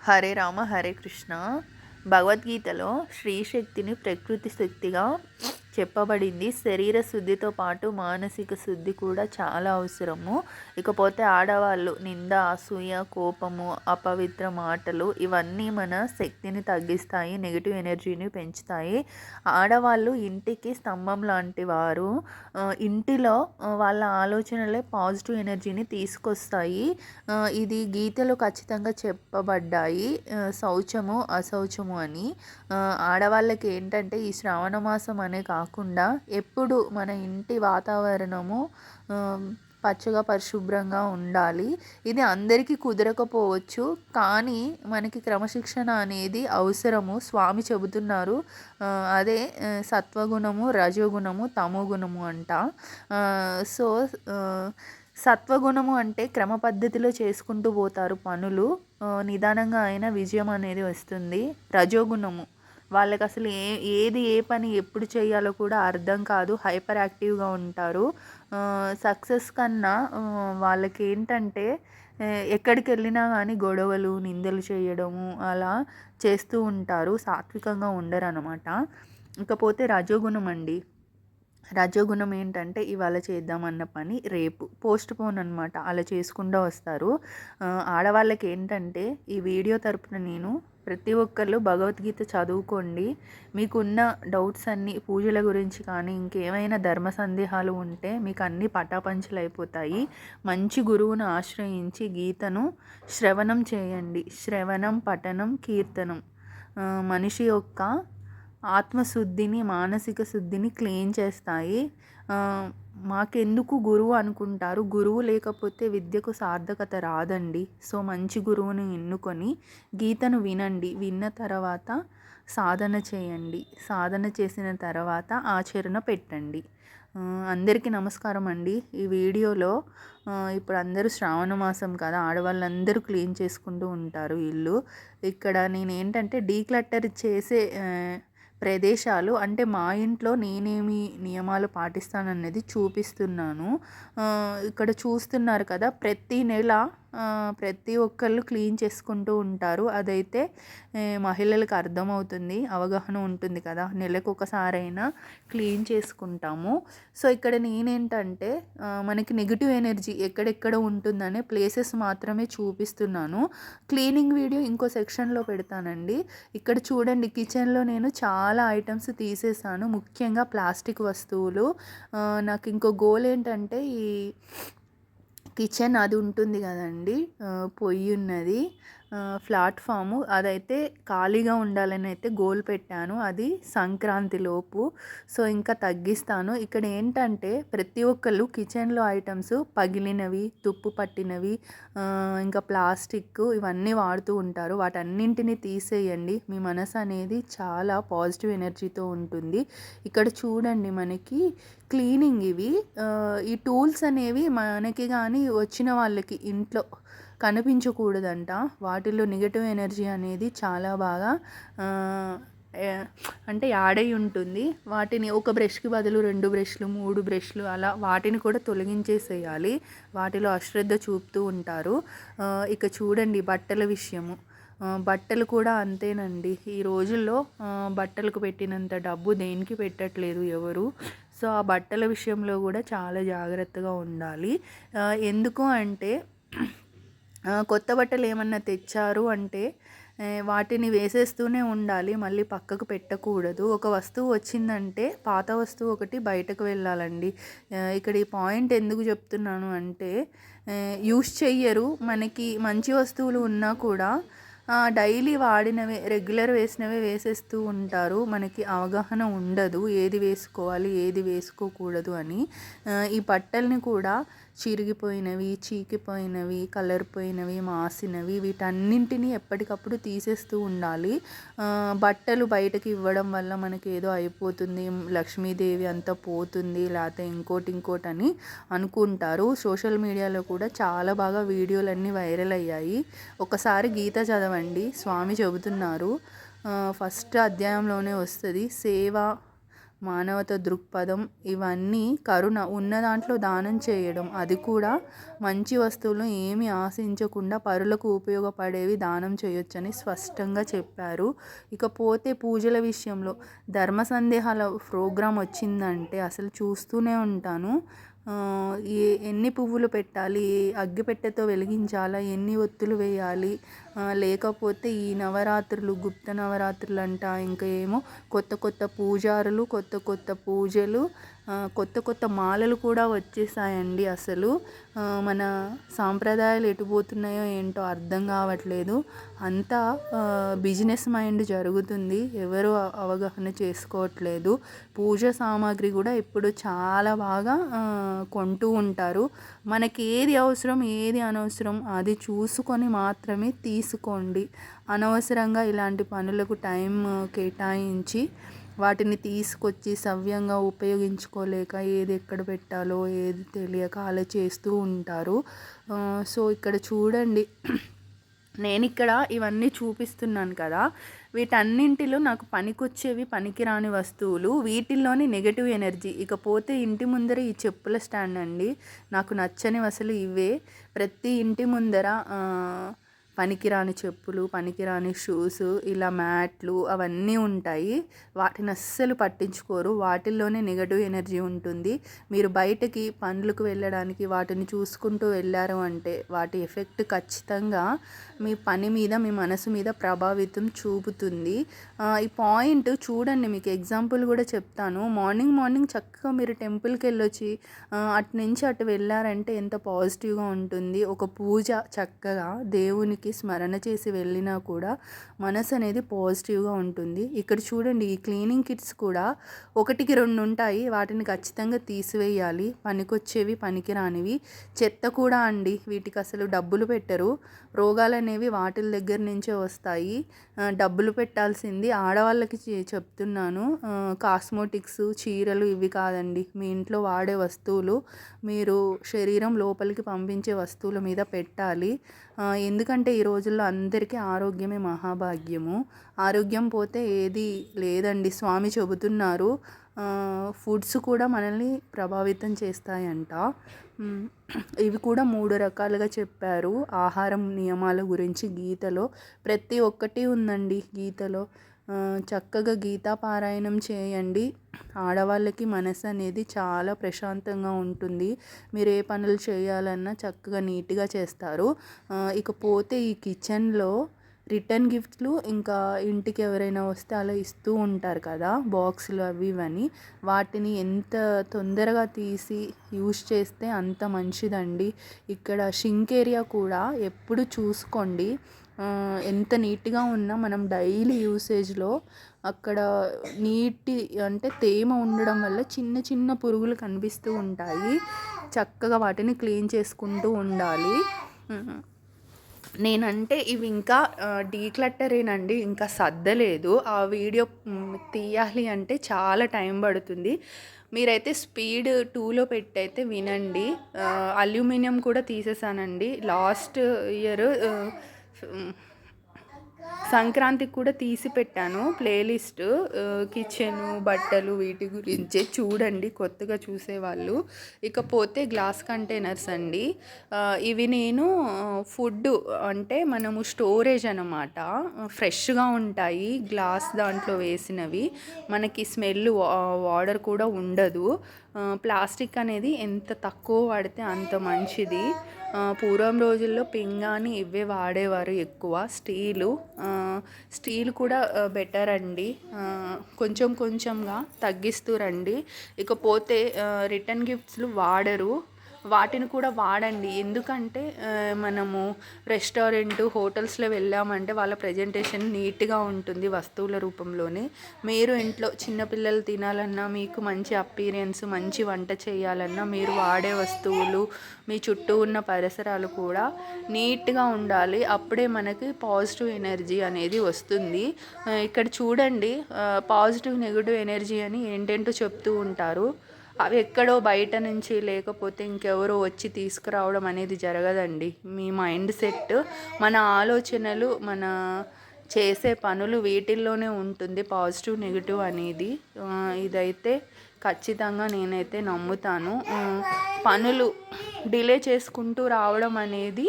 హరే రామ హరే కృష్ణ. భగవద్గీతలో శ్రీశక్తిని ప్రకృతి శక్తిగా చెప్పబడింది. శరీర శుద్ధితో పాటు మానసిక శుద్ధి కూడా చాలా అవసరము. ఇకపోతే ఆడవాళ్ళు నింద, అసూయ, కోపము, అపవిత్ర మాటలు ఇవన్నీ మన శక్తిని తగ్గిస్తాయి, నెగిటివ్ ఎనర్జీని పెంచుతాయి. ఆడవాళ్ళు ఇంటికి స్తంభం లాంటి వారు. ఇంటిలో వాళ్ళ ఆలోచనలే పాజిటివ్ ఎనర్జీని తీసుకొస్తాయి. ఇది గీతలో ఖచ్చితంగా చెప్పబడ్డాయి, శౌచము అశౌచము అని. ఆడవాళ్ళకి ఏంటంటే ఈ శ్రావణ మాసం అనే కాకుండా ఎప్పుడు మన ఇంటి వాతావరణము పచ్చగా పరిశుభ్రంగా ఉండాలి. ఇది అందరికీ కుదరకపోవచ్చు, కానీ మనకి క్రమశిక్షణ అనేది అవసరము. స్వామి చెబుతున్నారు, అదే సత్వగుణము, రజోగుణము, తమోగుణము అంట. సో సత్వగుణము అంటే క్రమ పద్ధతిలో చేసుకుంటూ పోతారు పనులు, నిదానంగా అయినా విజయం అనేది వస్తుంది. రజోగుణము వాళ్ళకి అసలు ఏది ఏ పని ఎప్పుడు చేయాలో కూడా అర్థం కాదు, హైపర్ యాక్టివ్గా ఉంటారు. సక్సెస్ కన్నా వాళ్ళకి ఏంటంటే ఎక్కడికి వెళ్ళినా కానీ గొడవలు, నిందలు చేయడము అలా చేస్తూ ఉంటారు, సాత్వికంగా ఉండరు అనమాట. ఇకపోతే రజోగుణం అండి. రజోగుణం ఏంటంటే ఇవాళ చేద్దామన్న పని రేపు పోస్ట్ పోన్ అనమాట, అలా చేసుకుంటూ వస్తారు. ఆడవాళ్ళకి ఏంటంటే ఈ వీడియో తరపున నేను ప్రతి ఒక్కళ్ళు భగవద్గీత చదువుకోండి. మీకున్న డౌట్స్ అన్నీ పూజల గురించి కానీ ఇంకేమైనా ధర్మ సందేహాలు ఉంటే మీకు అన్నీ పటాపంచలు అయిపోతాయి. మంచి గురువును ఆశ్రయించి గీతను శ్రవణం చేయండి. శ్రవణం, పఠనం, కీర్తనం మనిషి యొక్క ఆత్మశుద్ధిని, మానసిక శుద్ధిని క్లీన్ చేస్తాయి. మాకెందుకు గురువు అనుకుంటారు, గురువు లేకపోతే విద్యకు సార్థకత రాదండి. సో మంచి గురువుని ఎన్నుకొని గీతను వినండి. విన్న తర్వాత సాధన చేయండి. సాధన చేసిన తర్వాత ఆచరణ పెట్టండి. అందరికీ నమస్కారం అండి. ఈ వీడియోలో ఇప్పుడు అందరూ శ్రావణ మాసం కదా, ఆడవాళ్ళందరూ క్లీన్ చేసుకుంటూ ఉంటారు ఇల్లు. ఇక్కడ నేనేంటంటే డీక్లటర్ చేసే ప్రదేశాలు అంటే మా ఇంట్లో నేనేమి నియమాలు పాటిస్తాననేది చూపిస్తున్నాను. ఇక్కడ చూస్తున్నారు కదా, ప్రతి నెల ప్రతి ఒక్కళ్ళు క్లీన్ చేసుకుంటూ ఉంటారు. అదైతే మహిళలకు అర్థమవుతుంది, అవగాహన ఉంటుంది కదా, నెలకు ఒకసారైనా క్లీన్ చేసుకుంటాము. సో ఇక్కడ నేనేంటంటే మనకి నెగిటివ్ ఎనర్జీ ఎక్కడెక్కడ ఉంటుందనే ప్లేసెస్ మాత్రమే చూపిస్తున్నాను. క్లీనింగ్ వీడియో ఇంకో సెక్షన్లో పెడతానండి. ఇక్కడ చూడండి, కిచెన్లో నేను చాలా ఐటమ్స్ తీసేసాను, ముఖ్యంగా ప్లాస్టిక్ వస్తువులు. నాకు ఇంకో గోల్ ఏంటంటే ఈ కిచెన్ అది ఉంటుంది కదండి, పొయ్యి ఉన్నది, ప్లాట్ఫాము, అదైతే ఖాళీగా ఉండాలని అయితే గోల్ పెట్టాను. అది సంక్రాంతి లోపు. సో ఇంకా తగ్గిస్తాను. ఇక్కడ ఏంటంటే ప్రతి ఒక్కళ్ళు కిచెన్లో ఐటమ్స్ పగిలినవి, తుప్పు పట్టినవి, ఇంకా ప్లాస్టిక్ ఇవన్నీ వాడుతూ ఉంటారు. వాటన్నింటినీ తీసేయండి. మీ మనసు అనేది చాలా పాజిటివ్ ఎనర్జీతో ఉంటుంది. ఇక్కడ చూడండి, మనకి క్లీనింగ్ ఇవి ఈ టూల్స్ అనేవి మనకి కానీ వచ్చిన వాళ్ళకి ఇంట్లో కనిపించకూడదంట. వాటిల్లో నెగటివ్ ఎనర్జీ అనేది చాలా బాగా అంటే యాడ్ అయి ఉంటుంది. వాటిని ఒక బ్రష్కి బదులు 2 బ్రష్లు, 3 బ్రష్లు అలా వాటిని కూడా తొలగించేసేయాలి. వాటిలో అశ్రద్ధ చూపుతూ ఉంటారు. ఇక చూడండి, బట్టల విషయము. బట్టలు కూడా అంతేనండి. ఈ రోజుల్లో బట్టలకు పెట్టినంత డబ్బు దేనికి పెట్టట్లేదు ఎవరు. సో ఆ బట్టల విషయంలో కూడా చాలా జాగ్రత్తగా ఉండాలి. ఎందుకు అంటే కొత్త బట్టలు ఏమన్నా తెచ్చారు అంటే వాటిని వేసేస్తూనే ఉండాలి, మళ్ళీ పక్కకు పెట్టకూడదు. ఒక వస్తువు వచ్చిందంటే పాత వస్తువు ఒకటి బయటకు వెళ్ళాలండి. ఇక్కడ ఈ పాయింట్ ఎందుకు చెప్తున్నాను అంటే యూస్ చెయ్యరు, మనకి మంచి వస్తువులు ఉన్నా కూడా డైలీ వాడినవే, రెగ్యులర్ వేసినవే వేసేస్తూ ఉంటారు. మనకి అవగాహన ఉండదు ఏది వేసుకోవాలి ఏది వేసుకోకూడదు అని. ఈ బట్టల్ని కూడా చిరిగిపోయినవి, చీకిపోయినవి, కలర్ పోయినవి, మాసినవి వీటన్నింటినీ ఎప్పటికప్పుడు తీసేస్తూ ఉండాలి. బట్టలు బయటకి ఇవ్వడం వల్ల మనకి ఏదో అయిపోతుంది, లక్ష్మీదేవి అంతా పోతుంది, లేకపోతే ఇంకోటి అని అనుకుంటారు. సోషల్ మీడియాలో కూడా చాలా బాగా వీడియోలన్నీ వైరల్ అయ్యాయి. ఒకసారి గీత చదవండి, స్వామి చెబుతున్నారు. ఫస్ట్ అధ్యాయంలోనే వస్తుంది, సేవ మానవత దృక్పథం, ఇవన్నీ కరుణ, ఉన్న దాంట్లో దానం చేయడం, అది కూడా మంచి వస్తువులు ఏమి ఆశించకుండా పరులకు ఉపయోగపడేవి దానం చేయొచ్చని స్పష్టంగా చెప్పారు. ఇకపోతే పూజల విషయంలో ధర్మ సందేహాల ప్రోగ్రాం వచ్చిందంటే అసలు చూస్తూనే ఉంటాను. ఎన్ని పువ్వులు పెట్టాలి, అగ్గిపెట్టెతో వెలిగించాలా, ఎన్ని ఒత్తులు వేయాలి, లేకపోతే ఈ నవరాత్రులు గుప్త నవరాత్రులు అంట, ఇంకా ఏమో కొత్త కొత్త పూజారులు, కొత్త కొత్త పూజలు, కొత్త కొత్త మాలలు కూడా వచ్చేసాయండి. అసలు మన సాంప్రదాయాలు ఎటుపోతున్నాయో ఏంటో అర్థం కావట్లేదు. అంతా బిజినెస్ మైండ్ జరుగుతుంది, ఎవరు అవగాహన చేసుకోవట్లేదు. పూజ సామాగ్రి కూడా ఇప్పుడు చాలా బాగా కొంటూ ఉంటారు. మనకి ఏది అవసరం ఏది అనవసరం అది చూసుకొని మాత్రమే తీసుకోండి. అనవసరంగా ఇలాంటి పనులకు టైం కేటాయించి వాటిని తీసుకొచ్చి సవ్యంగా ఉపయోగించుకోలేక ఏది ఎక్కడ పెట్టాలో ఏది తెలియక అలా చేస్తూ ఉంటారు. సో ఇక్కడ చూడండి, నేను ఇక్కడ ఇవన్నీ చూపిస్తున్నాను కదా, వీటన్నింటిలో నాకు పనికొచ్చేవి పనికిరాని వస్తువులు, వీటిల్లోని నెగటివ్ ఎనర్జీ. ఇకపోతే ఇంటి ముందర ఈ చెప్పుల స్టాండ్ అండి, నాకు నచ్చనివి అసలు ఇవే. ప్రతి ఇంటి ముందర పనికిరాని చెప్పులు, పనికిరాని షూస్, ఇలా మ్యాట్లు అవన్నీ ఉంటాయి. వాటిని అస్సలు పట్టించుకోరు, వాటిల్లోనే నెగటివ్ ఎనర్జీ ఉంటుంది. మీరు బయటకి పనులకు వెళ్ళడానికి వాటిని చూసుకుంటూ వెళ్ళారు అంటే వాటి ఎఫెక్ట్ ఖచ్చితంగా మీ పని మీద, మీ మనసు మీద ప్రభావితం చూపుతుంది. ఈ పాయింట్ చూడండి, మీకు ఎగ్జాంపుల్ కూడా చెప్తాను. మార్నింగ్ చక్కగా మీరు టెంపుల్కి వెళ్ళొచ్చి అటు నుంచి అటు వెళ్ళారంటే ఎంత పాజిటివ్గా ఉంటుంది. ఒక పూజ చక్కగా దేవునికి స్మరణ చేసి వెళ్ళినా కూడా మనసు అనేది పాజిటివ్గా ఉంటుంది. ఇక్కడ చూడండి, ఈ క్లీనింగ్ కిట్స్ కూడా 1-2 ఉంటాయి, వాటిని ఖచ్చితంగా తీసివేయాలి. పనికొచ్చేవి పనికిరానివి. చెత్త కూడా అండి, వీటికి అసలు డబ్బులు పెట్టరు. రోగాలు అనేవి వాటి దగ్గర నుంచే వస్తాయి. డబ్బులు పెట్టాల్సింది ఆడవాళ్ళకి చెప్తున్నాను. కాస్మోటిక్స్, చీరలు ఇవి కాదండి, మీ ఇంట్లో వాడే వస్తువులు మీరు శరీరం లోపలికి పంపించే వస్తువుల మీద పెట్టాలి. ఎందుకంటే ఈ రోజుల్లో అందరికీ ఆరోగ్యమే మహాభాగ్యము. ఆరోగ్యం పోతే ఏది లేదండి, స్వామి చెబుతున్నారు. ఫుడ్స్ కూడా మనల్ని ప్రభావితం చేస్తాయంట. ఇవి కూడా 3 రకాలుగా చెప్పారు ఆహారం నియమాల గురించి గీతలో. ప్రతి ఒక్కటి ఉందండి గీతలో. చక్కగా గీతా పారాయణం చేయండి. ఆడవాళ్ళకి మనసు అనేది చాలా ప్రశాంతంగా ఉంటుంది. మీరు ఏ పనులు చేయాలన్నా చక్కగా నీట్గా చేస్తారు. ఇకపోతే ఈ కిచెన్లో రిటర్న్ గిఫ్ట్లు, ఇంకా ఇంటికి ఎవరైనా వస్తే అలా ఇస్తూ ఉంటారు కదా, బాక్సులు అవి ఇవని, వాటిని ఎంత తొందరగా తీసి యూజ్ చేస్తే అంత మంచిదండి. ఇక్కడ షింక్ ఏరియా కూడా ఎప్పుడు చూసుకోండి. ఎంత నీట్గా ఉన్నా మనం డైలీ యూసేజ్లో అక్కడ అంటే తేమ ఉండడం వల్ల చిన్న చిన్న పురుగులు కనిపిస్తూ ఉంటాయి. చక్కగా వాటిని క్లీన్ చేసుకుంటూ ఉండాలి. నేనంటే ఇవి ఇంకా డీక్లట్టరేనండి, ఇంకా సర్దలేదు. ఆ వీడియో తీయాలి అంటే చాలా టైం పడుతుంది. మీరైతే స్పీడ్ 2లో పెట్టయితే వినండి. అల్యూమినియం కూడా తీసేసానండి. లాస్ట్ ఇయర్ సంక్రాంతికి కూడా తీసి పెట్టాను ప్లేలిస్ట్. కిచెను, బట్టలు వీటి గురించే చూడండి కొత్తగా చూసేవాళ్ళు. ఇకపోతే గ్లాస్ కంటైనర్స్ అండి, ఇవి నేను ఫుడ్ అంటే మనము స్టోరేజ్ అన్నమాట, ఫ్రెష్గా ఉంటాయి. గ్లాస్ దాంట్లో వేసినవి, మనకి స్మెల్ వాటర్ కూడా ఉండదు. ప్లాస్టిక్ అనేది ఎంత తక్కువ వాడితే అంత మంచిది. పూర్వం రోజుల్లో పింగాణి ఇవే వాడేవారు ఎక్కువ. స్టీల్ కూడా బెటర్ అండి, కొంచెం కొంచెంగా తగ్గిస్తూ రండి. ఇకపోతే రిటర్న్ గిఫ్ట్స్లు వాడరు, వాటిని కూడా వాడండి. ఎందుకంటే మనము రెస్టారెంట్, హోటల్స్లో వెళ్ళామంటే వాళ్ళ ప్రజెంటేషన్ నీట్గా ఉంటుంది వస్తువుల రూపంలోనే. మీరు ఇంట్లో చిన్నపిల్లలు తినాలన్నా, మీకు మంచి అపీరియన్స్, మంచి వంట చేయాలన్నా మీరు వాడే వస్తువులు, మీ చుట్టూ ఉన్న పరిసరాలు కూడా నీట్గా ఉండాలి. అప్పుడే మనకి పాజిటివ్ ఎనర్జీ అనేది వస్తుంది. ఇక్కడ చూడండి, పాజిటివ్ నెగిటివ్ ఎనర్జీ అని ఏంటేంటో చెప్తూ ఉంటారు. అవి ఎక్కడో బయట నుంచి లేకపోతే ఇంకెవరో వచ్చి తీసుకురావడం అనేది జరగదండి. మీ మైండ్ సెట్, మన ఆలోచనలు, మన చేసే పనులు వీటిల్లోనే ఉంటుంది పాజిటివ్ నెగిటివ్ అనేది. ఇదైతే ఖచ్చితంగా నేనైతే నమ్ముతాను. పనులు డిలే చేసుకుంటూ రావడం అనేది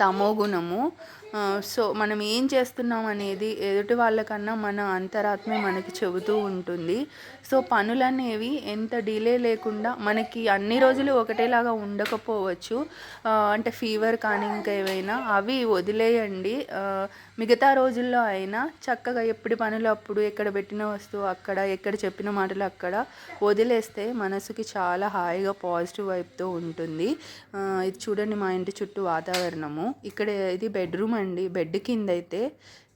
తమో గుణము. సో మనం ఏం చేస్తున్నాం అనేది ఎదుటి వాళ్ళకన్నా మన అంతరాత్మే మనకి చెబుతూ ఉంటుంది. సో పనులనేవి ఎంత డిలే లేకుండా మనకి అన్ని రోజులు ఒకటేలాగా ఉండకపోవచ్చు. అంటే ఫీవర్ కానీ ఇంకా ఏవైనా అవి వదిలేయండి. మిగతా రోజుల్లో అయినా చక్కగా ఎప్పుడు పనులు అప్పుడు, ఎక్కడ పెట్టిన వస్తువు అక్కడ, ఎక్కడ చెప్పిన మాటలు అక్కడ వదిలేస్తే మనసుకి చాలా హాయిగా పాజిటివ్ వైబ్తో ఉంటుంది. ఇది చూడండి మా ఇంటి చుట్టూ వాతావరణము. ఇక్కడ ఇది బెడ్రూమ్ అండి. బెడ్ కింద అయితే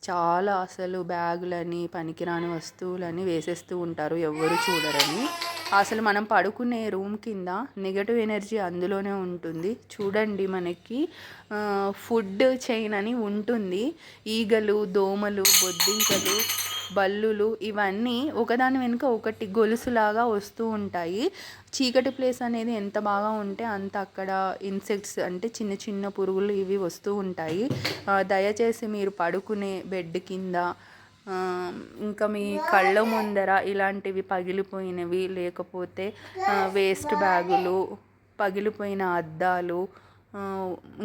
చాలా అసలు బ్యాగులని పనికిరాని వస్తువులని వేసేస్తూ ఉంటారు, ఎవ్వరు చూడరని. అసలు మనం పడుకునే రూమ్ కింద నెగటివ్ ఎనర్జీ అందులోనే ఉంటుంది. చూడండి మనకి ఫుడ్ చైన్ అని ఉంటుంది. ఈగలు, దోమలు, బొద్దింకలు, బల్లులు ఇవన్నీ ఒకదాని వెనుక ఒకటి గొలుసులాగా వస్తూ ఉంటాయి. చీకటి ప్లేస్ అనేది ఎంత బాగా ఉంటే అంత అక్కడ ఇన్సెక్ట్స్ అంటే చిన్న చిన్న పురుగులు ఇవి వస్తూ ఉంటాయి. దయచేసి మీరు పడుకునే బెడ్ కింద ఇంకా మీ కళ్ళ ముందర ఇలాంటివి పగిలిపోయినవి, లేకపోతే వేస్ట్ బ్యాగులు, పగిలిపోయిన అద్దాలు,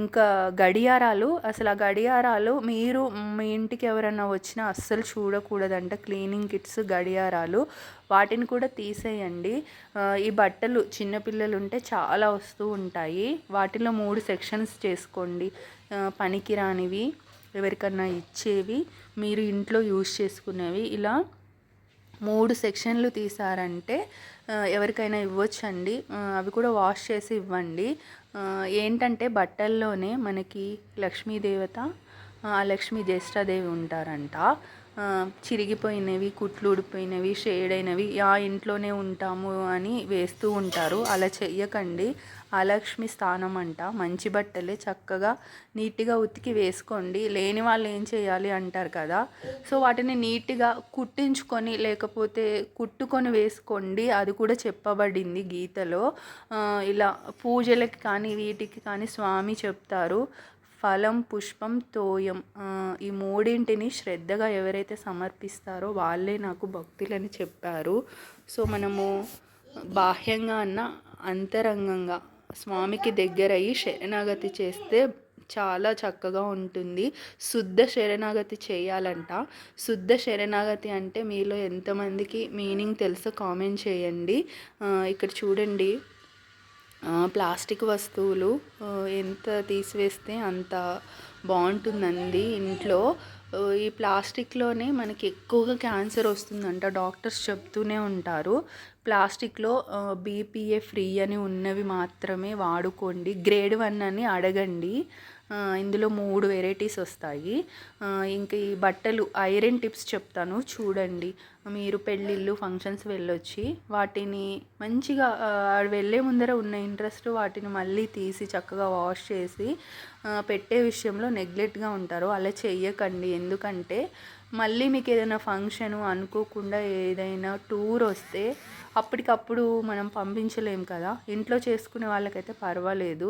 ఇంకా గడియారాలు. అసలు ఆ గడియారాలు మీరు మీ ఇంటికి ఎవరైనా వచ్చినా అస్సలు చూడకూడదంట. క్లీనింగ్ కిట్స్ గడియారాలు వాటిని కూడా తీసేయండి. ఈ బట్టలు చిన్నపిల్లలు ఉంటే చాలా వస్తూ ఉంటాయి. వాటిలో 3 సెక్షన్స్ చేసుకోండి. పనికిరానివి, ఎవరికన్నా ఇచ్చేవి, మీరు ఇంట్లో యూజ్ చేసుకునేవి. ఇలా 3 సెక్షన్లు తీసారంటే ఎవరికైనా ఇవ్వచ్చండి. అవి కూడా వాష్ చేసి ఇవ్వండి. ఏంటంటే బట్టల్లోనే మనకి లక్ష్మీదేవత, లక్ష్మీ జ్యేష్ఠాదేవి ఉంటారంట. చిరిగిపోయినవి, కుట్లు ఊడిపోయినవి, షేడ్ అయినవి ఆ ఇంట్లోనే ఉంటాము అని వేస్తూ ఉంటారు. అలా చెయ్యకండి. లక్ష్మి స్థానం అంట. మంచి బట్టలే చక్కగా నీట్గా ఉతికి వేసుకోండి. లేని వాళ్ళు ఏం చేయాలి అంటారు కదా. సో వాటిని నీట్గా కుట్టించుకొని లేకపోతే కుట్టుకొని వేసుకోండి. అది కూడా చెప్పబడింది గీతలో. ఇలా పూజలకి కానీ వీటికి కానీ స్వామి చెప్తారు, ఫలం, పుష్పం, తోయం, ఈ 3ంటిని శ్రద్ధగా ఎవరైతే సమర్పిస్తారో వాళ్ళే నాకు భక్తులని చెప్పారు. సో మనము బాహ్యంగా అన్న అంతరంగంగా స్వామికి దగ్గరయ్యి శరణాగతి చేస్తే చాలా చక్కగా ఉంటుంది. శుద్ధ శరణాగతి చేయాలంట. శుద్ధ శరణాగతి అంటే మీలో ఎంతమందికి మీనింగ్ తెలుసో కామెంట్ చేయండి. ఇక్కడ చూడండి, ప్లాస్టిక్ వస్తువులు ఎంత తీసివేస్తే అంత బాగుంటుందండి ఇంట్లో. ఈ ప్లాస్టిక్లోనే మనకి ఎక్కువగా క్యాన్సర్ వస్తుందంట, డాక్టర్స్ చెప్తూనే ఉంటారు. ప్లాస్టిక్లో బీపీఏ ఫ్రీ అని ఉన్నవి మాత్రమే వాడుకోండి. గ్రేడ్ 1 అని అడగండి. ఇందులో 3 వెరైటీస్ వస్తాయి. ఇంకా ఈ బట్టలు ఐరన్ టిప్స్ చెప్తాను చూడండి. మీరు పెళ్ళిళ్ళు, ఫంక్షన్స్ వెళ్ళొచ్చి వాటిని మంచిగా వెళ్ళే ముందర ఉన్న ఇంట్రెస్ట్ వాటిని మళ్ళీ తీసి చక్కగా వాష్ చేసి పెట్టే విషయంలో నెగ్లెక్ట్గా ఉంటారు. అలా చెయ్యకండి. ఎందుకంటే మళ్ళీ మీకు ఏదైనా ఫంక్షను అనుకోకుండా ఏదైనా టూర్ వస్తే అప్పటికప్పుడు మనం పంపించలేం కదా. ఇంట్లో చేసుకునే వాళ్ళకైతే పర్వాలేదు.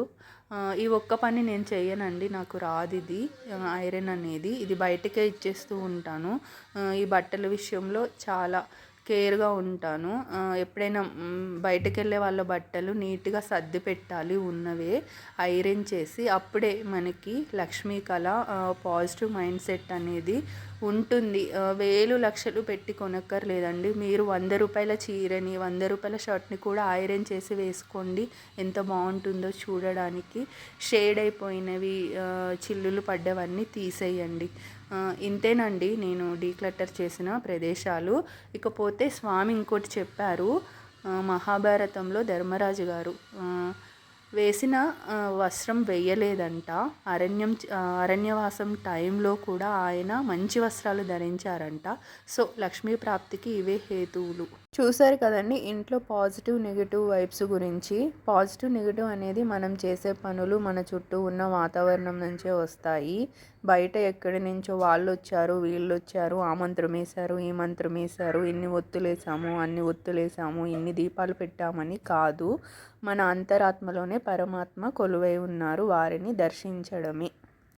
ఈ ఒక్క పని నేను చెయ్యనండి, నాకు రాదు ఇది ఐరన్ అనేది. ఇది బయటకే ఇచ్చేస్తూ ఉంటాను. ఈ బట్టల విషయంలో చాలా కేర్గా ఉంటాను. ఎప్పుడైనా బయటకు వెళ్ళే వాళ్ళ బట్టలు నీట్గా సర్ది పెట్టాలి, ఉన్నవే ఐరన్ చేసి. అప్పుడే మనకి లక్ష్మీ కళ, పాజిటివ్ మైండ్ సెట్ అనేది ఉంటుంది. వేలు లక్షలు పెట్టి కొనక్కర్లేదండి. మీరు 100 రూపాయల చీరని, 100 రూపాయల షర్ట్ని కూడా ఐరన్ చేసి వేసుకోండి. ఎంత బాగుంటుందో చూడడానికి. షేడ్ అయిపోయినవి, చిల్లులు పడ్డవన్నీ తీసేయండి. ఇంతేనండి నేను డీక్లటర్ చేసిన ప్రదేశాలు. ఇకపోతే స్వామి ఇంకోటి చెప్పారు. మహాభారతంలో ధర్మరాజు గారు వేసిన వస్త్రం వేయలేదంట. అరణ్యవాసం టైంలో కూడా ఆయన మంచి వస్త్రాలు ధరించారంట. సో లక్ష్మీ ప్రాప్తికి ఇవే హేతువులు. చూసారు కదండి ఇంట్లో పాజిటివ్ నెగిటివ్ వైబ్స్ గురించి. పాజిటివ్ నెగిటివ్ అనేది మనం చేసే పనులు మన చుట్టూ ఉన్న వాతావరణం నుంచే వస్తాయి. బయట ఎక్కడి నుంచో వాళ్ళు వచ్చారు, వీళ్ళు వచ్చారు, ఆ మంత్రం వేశారు, ఈ మంత్రం వేశారు, ఇన్ని ఒత్తులేసాము, అన్ని ఒత్తులేసాము, ఇన్ని దీపాలు పెట్టామని కాదు. మన అంతరాత్మలోనే పరమాత్మ కొలువై ఉన్నారు, వారిని దర్శించడమే.